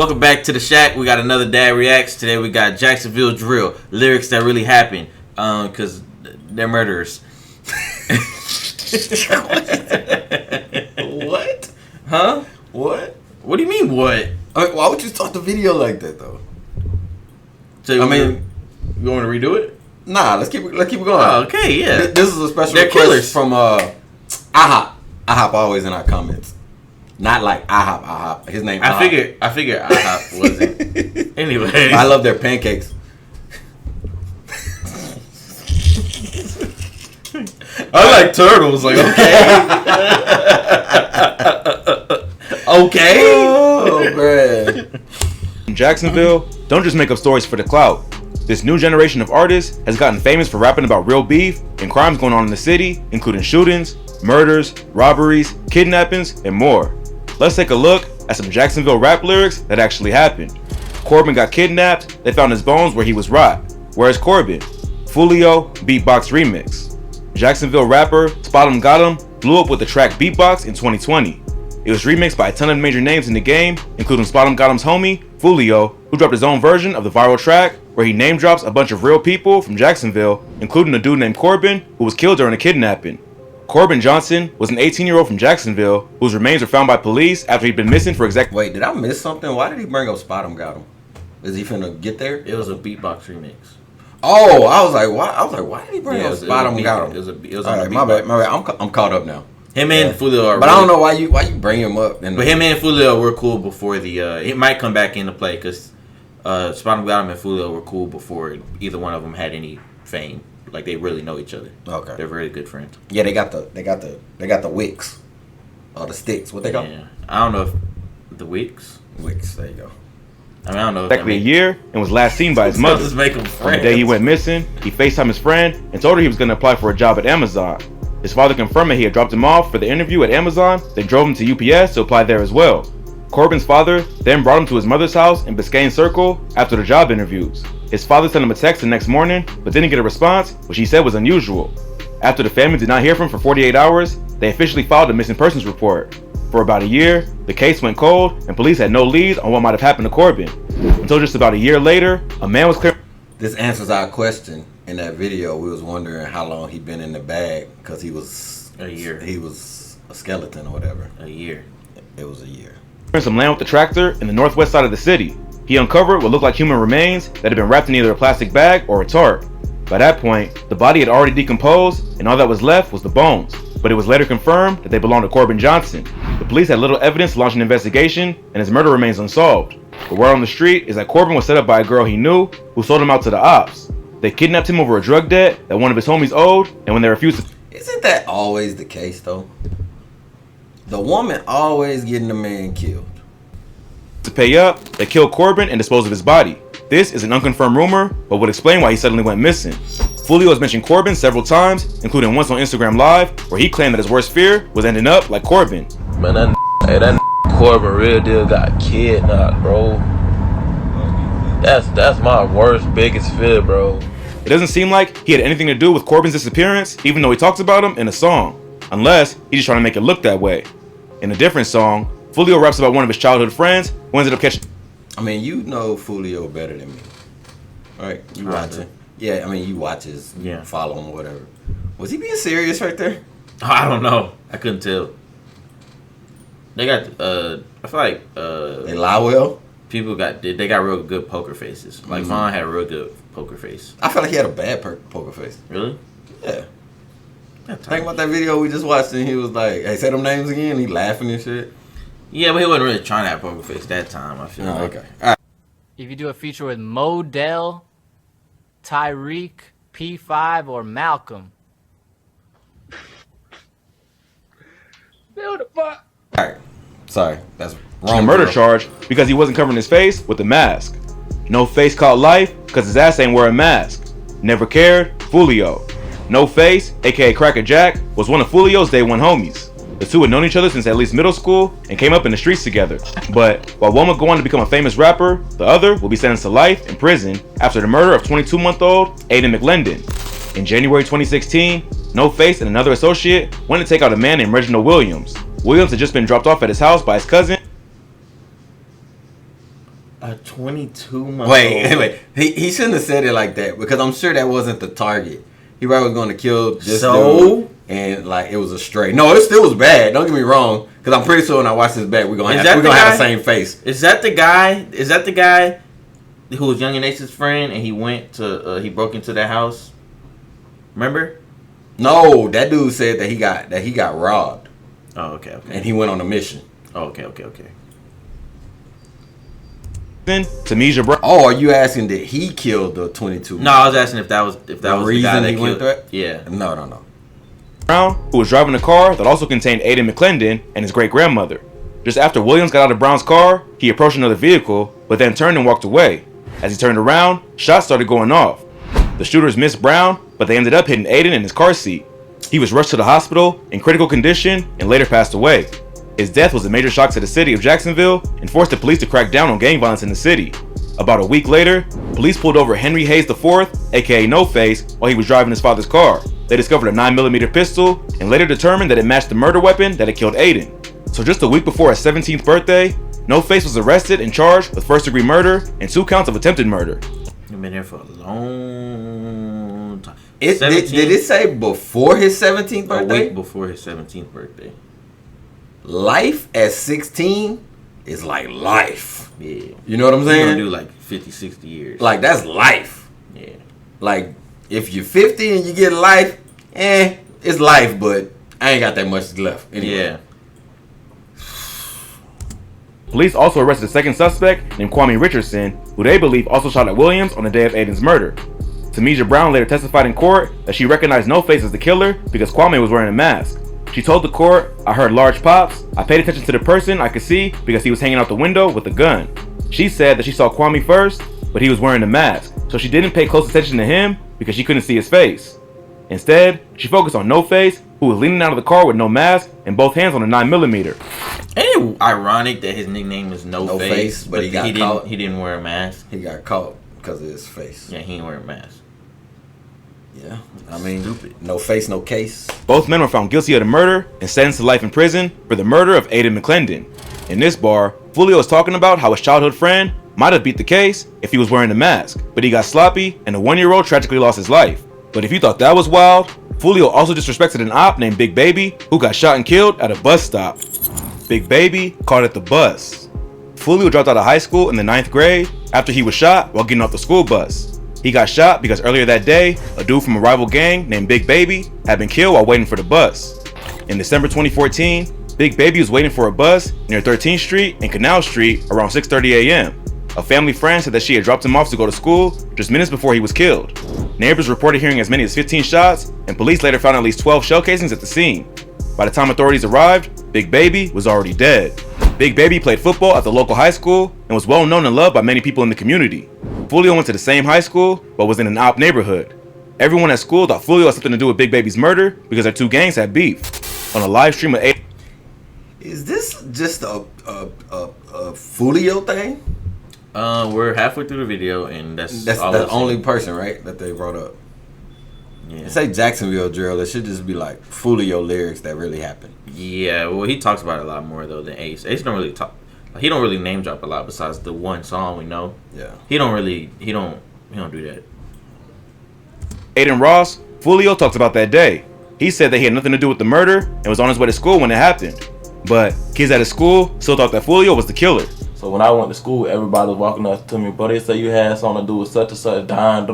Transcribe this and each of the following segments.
Welcome back to the Shack. We got another Dad Reacts. Today we got Jacksonville drill. Lyrics that really happened. Because they're murderers. What? Huh? What? What do you mean, what? Why would you start the video like that, though? So you want me to redo it? Nah, let's keep it going. Oh, okay, yeah. This is a special They're request killers. from IHOP. IHOP always in our comments. Not like IHOP. His name. I figured IHOP wasn't. Anyway, I love their pancakes. I like turtles. Like okay. Oh man. In Jacksonville, don't just make up stories for the clout. This new generation of artists has gotten famous for rapping about real beef and crimes going on in the city, including shootings, murders, robberies, kidnappings, and more. Let's take a look at some Jacksonville rap lyrics that actually happened. Corbin got kidnapped, they found his bones where he was robbed. Where's Corbin? Fulio Beatbox Remix. Jacksonville rapper Spot 'em Got 'em blew up with the track Beatbox in 2020. It was remixed by a ton of major names in the game, including Spot 'em Got 'em's homie, Fulio, who dropped his own version of the viral track, where he name drops a bunch of real people from Jacksonville, including a dude named Corbin, who was killed during a kidnapping. Corbin Johnson was an 18-year-old from Jacksonville, whose remains were found by police after he'd been missing for exactly. Wait, did I miss something? Why did he bring up Spot 'em Got 'em? Is he finna get there? It was a beatbox remix. Oh, I was like, why did he bring up Spot 'em Got 'em? It was All on right, the my bad. beatbox. I'm caught up now. Him and Fulio are. But I don't know why you bring him up. But him and Fulio were cool before the. It might come back into play because Spot 'em Got 'em and Fulio were cool before either one of them had any fame. Like they really know each other. Okay. They're very good friends. Yeah, they got the wicks, or the sticks. What they call? Yeah. I don't know if the Wicks. Wicks. There you go. I mean, I don't know. Exactly a year and was last seen by his mother. Just make them On the friends. day he went missing, he FaceTimed his friend and told her he was going to apply for a job at Amazon. His father confirmed that he had dropped him off for the interview at Amazon, then drove him to UPS to apply there as well. Corbin's father then brought him to his mother's house in Biscayne Circle after the job interviews. His father sent him a text the next morning, but didn't get a response, which he said was unusual. After the family did not hear from him for 48 hours, they officially filed a missing persons report. For about a year, the case went cold, and police had no lead on what might have happened to Corbin. Until just about a year later, a man was cleared. This answers our question. In that video, we was wondering how long he'd been in the bag because he was A year. He was a skeleton or whatever. A year. It was a year. Some land with the tractor in the northwest side of the city. He uncovered what looked like human remains that had been wrapped in either a plastic bag or a tarp. By that point, the body had already decomposed, and all that was left was the bones. But it was later confirmed that they belonged to Corbin Johnson. The police had little evidence to launch an investigation, and his murder remains unsolved. The word on the street is that Corbin was set up by a girl he knew, who sold him out to the ops. They kidnapped him over a drug debt that one of his homies owed, and when they refused to... Isn't that always the case, though? The woman always getting the man killed. to pay up, they killed Corbin and disposed of his body. This is an unconfirmed rumor, but would explain why he suddenly went missing. Fulio has mentioned Corbin several times, including once on Instagram Live, where he claimed that his worst fear was ending up like Corbin. Man, that Corbin real deal got kidnapped, bro. That's my worst, biggest fear, bro. It doesn't seem like he had anything to do with Corbin's disappearance, even though he talks about him in a song. Unless he's just trying to make it look that way. In a different song, Fulio raps about one of his childhood friends who ended up catching... I mean, you know Fulio better than me. Right? You watch it. Yeah, I mean, you watch his, follow him or whatever. Was he being serious right there? I don't know. I couldn't tell. They got, I feel like, they lie well? People they got real good poker faces. Like, Vaughn had a real good poker face. I felt like he had a bad poker face. Really? Yeah. Think about that video we just watched and he was like, hey, say them names again. He laughing and shit. Yeah, but he wasn't really trying to have poker face that time, I feel like. Okay. All right. If you do a feature with Modell, Tyreek, P5, or Malcolm. All right. Sorry. That's a wrong. murder charge because he wasn't covering his face with a mask. No face caught life because his ass ain't wear a mask. Never cared, Fulio. No Face, aka Cracker Jack, was one of Fulio's day one homies. The two had known each other since at least middle school and came up in the streets together. But while one would go on to become a famous rapper, the other will be sentenced to life in prison after the murder of 22-month-old Aiden McLendon. In January 2016, No Face and another associate went to take out a man named Reginald Williams. Williams had just been dropped off at his house by his cousin. A 22-month-old. Wait. He shouldn't have said it like that because I'm sure that wasn't the target. He probably was going to kill this dude, and like it was a stray. No, it still was bad. Don't get me wrong, because I'm pretty sure when I watch this back, we're gonna have the same face. Is that the guy? Is that the guy who was Young and Ace's friend, and he went to he broke into that house? Remember? No, that dude said that he got robbed. Oh, okay. And he went on a mission. Oh, okay. Tamisia Brown. Oh, are you asking that he killed the 22? No, I was asking if that was the reason guy that he went killed. through it. Yeah. No. Brown, who was driving a car that also contained Aiden McClendon and his great-grandmother. Just after Williams got out of Brown's car, he approached another vehicle, but then turned and walked away. As he turned around, shots started going off. The shooters missed Brown, but they ended up hitting Aiden in his car seat. He was rushed to the hospital in critical condition and later passed away. His death was a major shock to the city of Jacksonville and forced the police to crack down on gang violence in the city. About a week later, police pulled over Henry Hayes IV, aka No Face, while he was driving his father's car. They discovered a 9mm pistol and later determined that it matched the murder weapon that had killed Aiden. So just a week before his 17th birthday, No Face was arrested and charged with first-degree murder and 2 counts of attempted murder. You've been here for a long time. Did it say before his 17th birthday? A week before his 17th birthday. Life at 16 is like life. Yeah. You know what I'm saying? You're gonna do like 50, 60 years. Like, that's life. Yeah. Like, if you're 50 and you get life, it's life, but I ain't got that much left. Anyway. Yeah. Police also arrested a second suspect named Kwame Richardson, who they believe also shot at Williams on the day of Aiden's murder. Tamisia Brown later testified in court that she recognized No Face as the killer because Kwame was wearing a mask. She told the court, "I heard large pops. I paid attention to the person I could see because he was hanging out the window with a gun." She said that she saw Kwame first, but he was wearing a mask, so she didn't pay close attention to him because she couldn't see his face. Instead, she focused on No Face, who was leaning out of the car with no mask and both hands on a 9mm. Ain't it ironic that his nickname is No Face, Face, but he got caught. He didn't wear a mask. He got caught because of his face. Yeah, he didn't wear a mask. Yeah, I mean, no face, no case. Both men were found guilty of the murder and sentenced to life in prison for the murder of Aiden McClendon. In this bar, Fulio was talking about how his childhood friend might have beat the case if he was wearing a mask, but he got sloppy and a 1-year-old tragically lost his life. But if you thought that was wild, Fulio also disrespected an op named Big Baby who got shot and killed at a bus stop. Big Baby caught at the bus. Fulio dropped out of high school in the 9th grade after he was shot while getting off the school bus. He got shot because earlier that day, a dude from a rival gang named Big Baby had been killed while waiting for the bus. In December 2014, Big Baby was waiting for a bus near 13th Street and Canal Street around 6:30 a.m. A family friend said that she had dropped him off to go to school just minutes before he was killed. Neighbors reported hearing as many as 15 shots, and police later found at least 12 shell casings at the scene. By the time authorities arrived, Big Baby was already dead. Big Baby played football at the local high school and was well known and loved by many people in the community. Fulio went to the same high school, but was in an op neighborhood. Everyone at school thought Fulio had something to do with Big Baby's murder because their two gangs had beef. On a live stream of Is this just a Fulio thing? We're halfway through the video, and that's the only person, right, that they brought up. Yeah. It say Jacksonville drill. It should just be like Fulio lyrics that really happened. Yeah, well, he talks about it a lot more though than Ace. Ace don't really talk. He don't really name drop a lot besides the one song we know. Yeah. He don't do that. Aiden Ross, Fulio talked about that day. He said that he had nothing to do with the murder and was on his way to school when it happened. But kids at his school still thought that Fulio was the killer. So when I went to school, everybody was walking up to me, bro. They say you had something to do with such and such dying.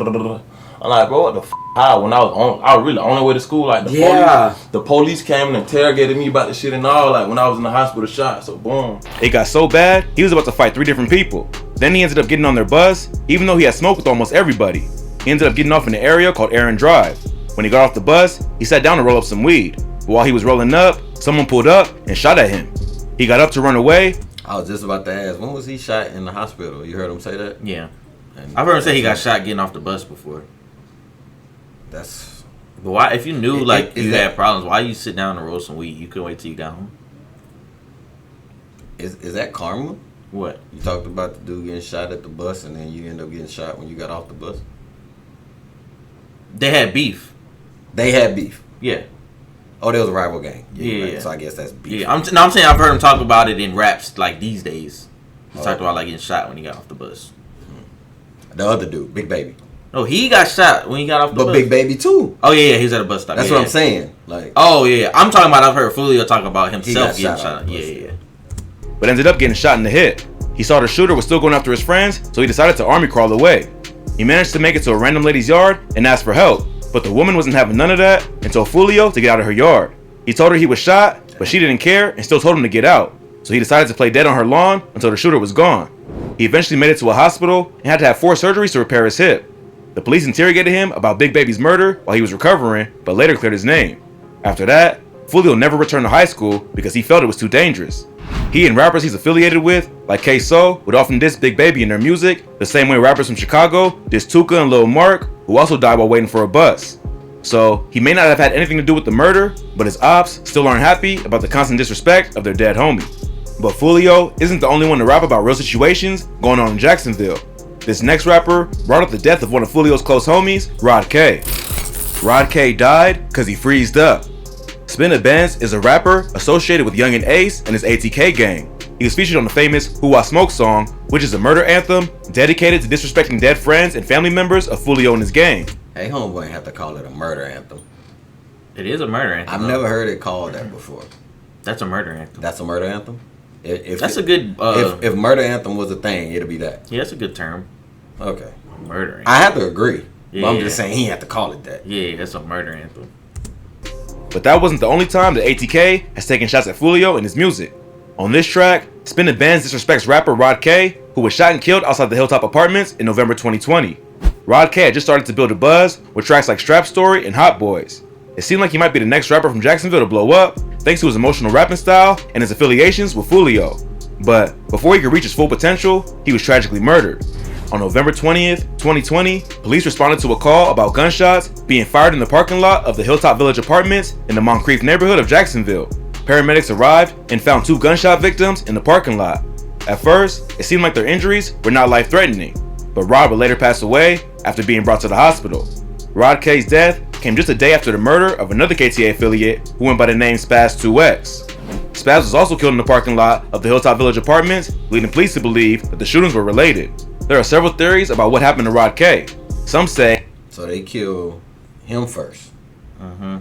I'm like, bro, what the f? How? When I was really on the way to school, like the police came and interrogated me about the shit and all. Like when I was in the hospital shot. So boom. It got so bad, he was about to fight 3 different people. Then he ended up getting on their bus, even though he had smoked with almost everybody. He ended up getting off in an area called Aaron Drive. When he got off the bus, he sat down to roll up some weed. But while he was rolling up, someone pulled up and shot at him. He got up to run away. I was just about to ask, when was he shot in the hospital? You heard him say that? Yeah. I've heard him say he got shot getting off the bus before. That's. But why? If you knew you had problems, why you sit down and roll some weed? You couldn't wait till you got home. Is that karma? What? You talked about the dude getting shot at the bus, and then you end up getting shot when you got off the bus. They had beef. They had beef. Yeah. Oh, there was a rival gang. Yeah. Right. So I guess that's beef. Yeah. I'm saying I've heard him talk about it in raps like these days. He talked about like getting shot when he got off the bus. The other dude, Big Baby. No, he got shot when he got off the bus. But Big Baby too. Oh yeah, he was at a bus stop. That's what I'm saying. Like, oh yeah, I'm talking about. I've heard Fulio talk about himself getting getting shot. shot. Yeah. But ended up getting shot in the hip. He saw the shooter was still going after his friends, so he decided to army crawl away. He managed to make it to a random lady's yard and asked for help, but the woman wasn't having none of that and told Fulio to get out of her yard. He told her he was shot, but she didn't care and still told him to get out. So he decided to play dead on her lawn until the shooter was gone. He eventually made it to a hospital and had to have 4 surgeries to repair his hip. The police interrogated him about Big Baby's murder while he was recovering, but later cleared his name. After that, Fulio never returned to high school because he felt it was too dangerous. He and rappers he's affiliated with, like K-So, would often diss Big Baby in their music, the same way rappers from Chicago diss Tuka and Lil Mark, who also died while waiting for a bus. So, he may not have had anything to do with the murder, but his ops still aren't happy about the constant disrespect of their dead homie. But Fulio isn't the only one to rap about real situations going on in Jacksonville. This next rapper brought up the death of one of Fulio's close homies, Rod K. Rod K died because he freezed up. Spin a Benz is a rapper associated with Young and Ace and his ATK gang. He was featured on the famous Who I Smoke song, which is a murder anthem dedicated to disrespecting dead friends and family members of Fulio and his gang. hey, homeboy, have to call it a murder anthem. It is a murder anthem. I've never heard it called that before. That's a murder anthem. That's a murder anthem? That's a good. If murder anthem was a thing, it'd be that. Yeah, that's a good term. Okay. Murder anthem. I have to agree. Yeah, but I'm just saying he had to call it that. Yeah, that's a murder anthem. But that wasn't the only time that ATK has taken shots at Fulio in his music. On this track, Spin the Benz disrespects rapper Rod K, who was shot and killed outside the Hilltop Apartments in November 2020. Rod K had just started to build a buzz with tracks like Strap Story and Hot Boys. It seemed like he might be the next rapper from Jacksonville to blow up, thanks to his emotional rapping style and his affiliations with Fulio. But before he could reach his full potential, he was tragically murdered. On November 20th, 2020, police responded to a call about gunshots being fired in the parking lot of the Hilltop Village Apartments in the Moncrief neighborhood of Jacksonville. Paramedics arrived and found 2 gunshot victims in the parking lot. At first, it seemed like their injuries were not life-threatening, but Rod would later pass away after being brought to the hospital. Rod K's death came just a day after the murder of another KTA affiliate who went by the name Spaz2X. Spaz was also killed in the parking lot of the Hilltop Village Apartments, leading police to believe that the shootings were related. There are several theories about what happened to Rod K. Some say So they killed him first. Mm-hmm.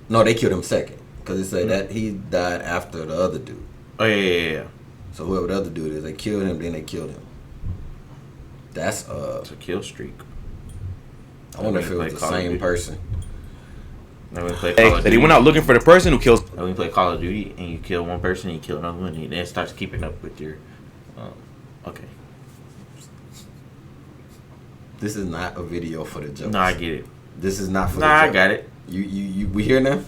No, they killed him second. Because they say that he died after the other dude. Oh yeah. So whoever the other dude is, they killed him, then they killed him. That's It's a kill streak. I wonder if it was the same person. that he went out looking for the person who killed. When you play Call of Duty and you kill one person, you kill another one, and then it starts keeping up with your. Okay. This is not a video for the jokes. No, I get it. This is not for the Nah, jokes. I got it. You we here now?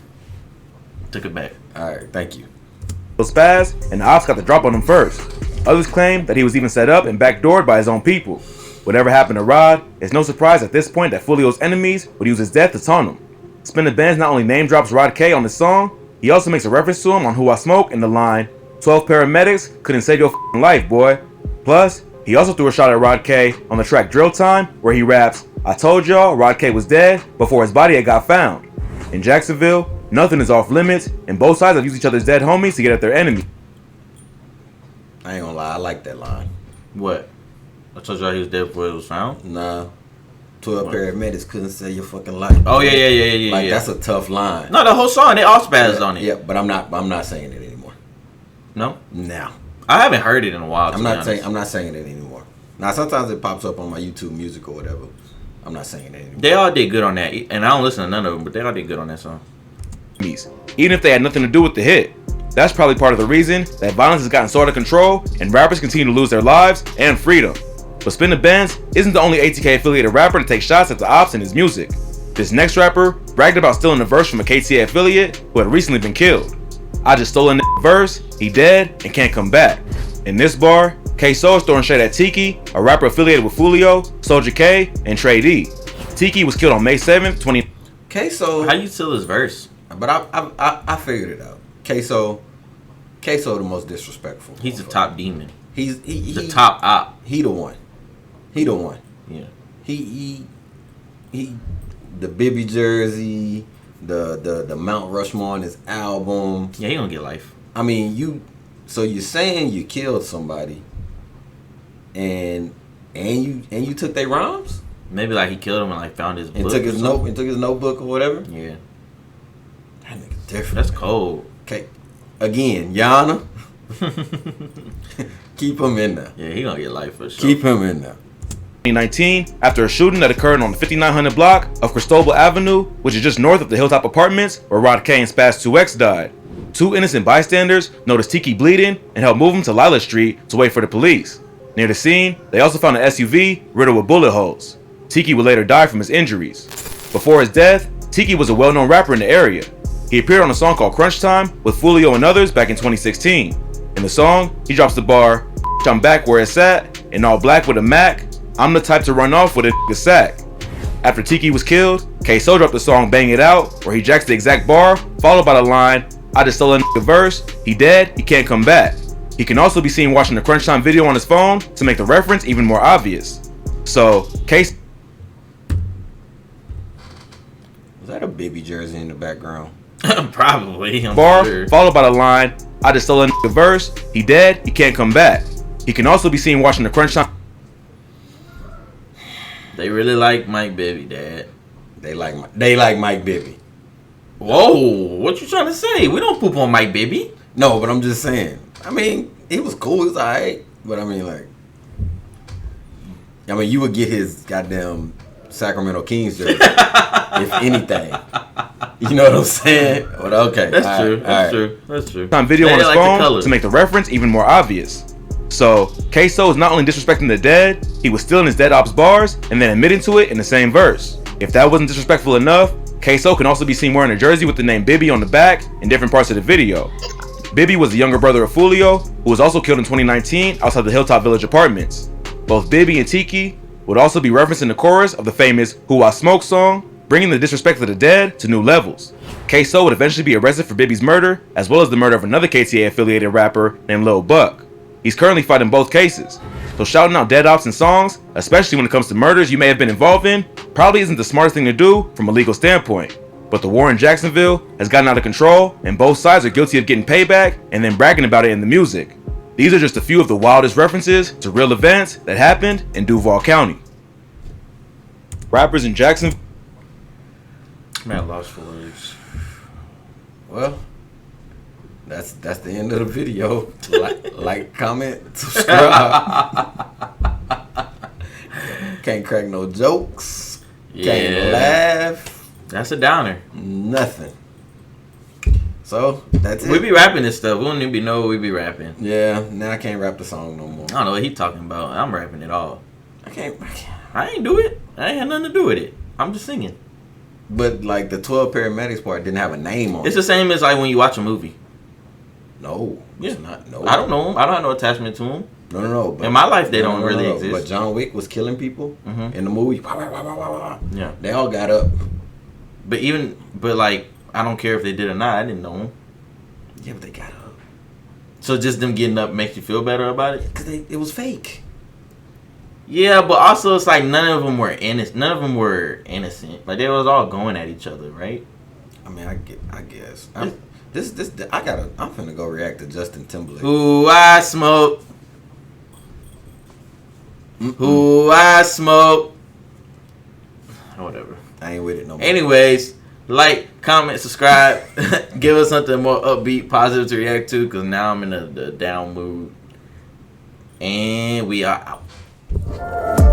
Took it back. Alright, thank you. Spaz, and the ops got the drop on him first. Others claim that he was even set up and backdoored by his own people. Whatever happened to Rod, it's no surprise at this point that Fulio's enemies would use his death to taunt him. Spin the Benz not only name drops Rod K on the song, he also makes a reference to him on Who I Smoke in the line, 12 paramedics couldn't save your f***ing life, boy. Plus, he also threw a shot at Rod K on the track Drill Time, where he raps, I told y'all Rod K was dead before his body had got found. In Jacksonville, nothing is off limits, and both sides have used each other's dead homies to get at their enemy. I ain't gonna lie, I like that line. What? I told y'all he was dead before it was found. Nah. 12 paramedics couldn't save your fucking life. Oh yeah. Like that's a tough line. No, the whole song they all spazzed on it. Yeah, but I'm not saying it anymore. No, Now. I haven't heard it in a while. I'm not saying it anymore. Now sometimes it pops up on my YouTube music or whatever. I'm not saying it anymore. They all did good on that, and I don't listen to none of them, but they all did good on that song. Even if they had nothing to do with the hit. That's probably part of the reason that violence has gotten so out of control and rappers continue to lose their lives and freedom. But Spin the Benz isn't the only ATK affiliated rapper to take shots at the ops in his music. This next rapper bragged about stealing a verse from a KTA affiliate who had recently been killed. I just stole a verse, he dead, and can't come back. In this bar, K-So is throwing shade at Tiki, a rapper affiliated with Fulio, Soulja K, and Trey D. Tiki was killed on May 7th, 20. K-So. How you steal his verse? But I figured it out. K-So the most disrespectful. He's the top demon. He's the top op. He the one. Yeah. He the Bibby jersey, the Mount Rushmore on his album. Yeah, he gonna get life. I mean, you're saying you killed somebody, and you took their rhymes? Maybe like he killed him and like found his book and took his notebook or whatever. Yeah, that nigga different. that's cold. Okay, again, Yana, keep him in there. Yeah, he gonna get life for sure. Keep him in there. 2019, after a shooting that occurred on the 5900 block of Cristobal Avenue, which is just north of the Hilltop Apartments, where Rod K and Spaz 2X died. 2 innocent bystanders noticed Tiki bleeding and helped move him to Lila Street to wait for the police. Near the scene, they also found an SUV riddled with bullet holes. Tiki would later die from his injuries. Before his death, Tiki was a well-known rapper in the area. He appeared on a song called Crunch Time with Fulio and others back in 2016. In the song, he drops the bar, "I'm back where it's at, in all black with a Mac. I'm the type to run off with a sack." After Tiki was killed, K-So dropped the song Bang It Out, where he jacks the exact bar, followed by the line, "I just stole a verse, he dead, he can't come back." He can also be seen watching the Crunch Time video on his phone to make the reference even more obvious. So, Was that a Bibby jersey in the background? Probably. I'm bar, sure. followed by the line, "I just stole a verse, he dead, he can't come back." He can also be seen watching the Crunch Time. They really like Mike Bibby, Dad. They like Mike Bibby. Whoa, what you trying to say? We don't poop on Mike Bibby. No, but I'm just saying. I mean, he was cool. He was alright. But I mean, you would get his goddamn Sacramento Kings jersey, if anything. You know what I'm saying? But okay, That's all true. right, That's all true. right. That's true. Time video They on his like the phone colors. to make the reference even more obvious. So, K-So is not only disrespecting the dead, he was stealing his dead ops bars and then admitting to it in the same verse. If that wasn't disrespectful enough, K-So can also be seen wearing a jersey with the name Bibby on the back in different parts of the video. Bibby was the younger brother of Fulio, who was also killed in 2019 outside the Hilltop Village Apartments. Both Bibby and Tiki would also be referenced in the chorus of the famous Who I Smoke song, bringing the disrespect of the dead to new levels. K-So would eventually be arrested for Bibby's murder, as well as the murder of another KTA-affiliated rapper named Lil Buck. He's currently fighting both cases, so shouting out dead ops in songs, especially when it comes to murders you may have been involved in, probably isn't the smartest thing to do from a legal standpoint. But the war in Jacksonville has gotten out of control, and both sides are guilty of getting payback and then bragging about it in the music. These are just a few of the wildest references to real events that happened in Duval County. Rappers in Jacksonville. Man, lost for words. Well, that's the end of the video. Like, comment, subscribe. Can't crack no jokes. Can't laugh. That's a downer. Nothing. So that's it. We be rapping this stuff. We don't even know what we be rapping. Yeah, now I can't rap the song no more. I don't know what he talking about. I'm rapping it all. I can't. I ain't do it. I ain't had nothing to do with it. I'm just singing. But like the 12 paramedics part didn't have a name on It's it. the same as like when you watch a movie. No, Yeah. it's not. No, I don't know him. I don't have no attachment to him. No. But, In my life, they don't really exist. But John Wick was killing people in the movie. Yeah. They all got up. But like, I don't care if they did or not. I didn't know him. Yeah, but they got up So just them getting up makes you feel better about it? because it was fake. Yeah, but also it's like none of them were innocent. None of them were innocent. Like they was all going at each other, right? I mean, I guess. I'm finna go react to Justin Timberlake. Who I smoke. Who I smoke. Whatever. I ain't with it no more. Anyways, like, comment, subscribe. Give us something more upbeat, positive to react to, because now I'm in the down mood. And we are out.